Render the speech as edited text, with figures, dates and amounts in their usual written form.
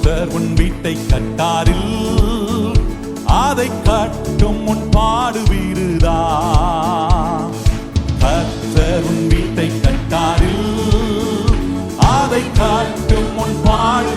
கர்த்தர் உன் வீட்டை கட்டாரில் அதை கட்டும் முன் பாடுவீருதா. கர்த்தர் உன் வீட்டை கட்டாரில் அதை கட்டும் முன் பாடு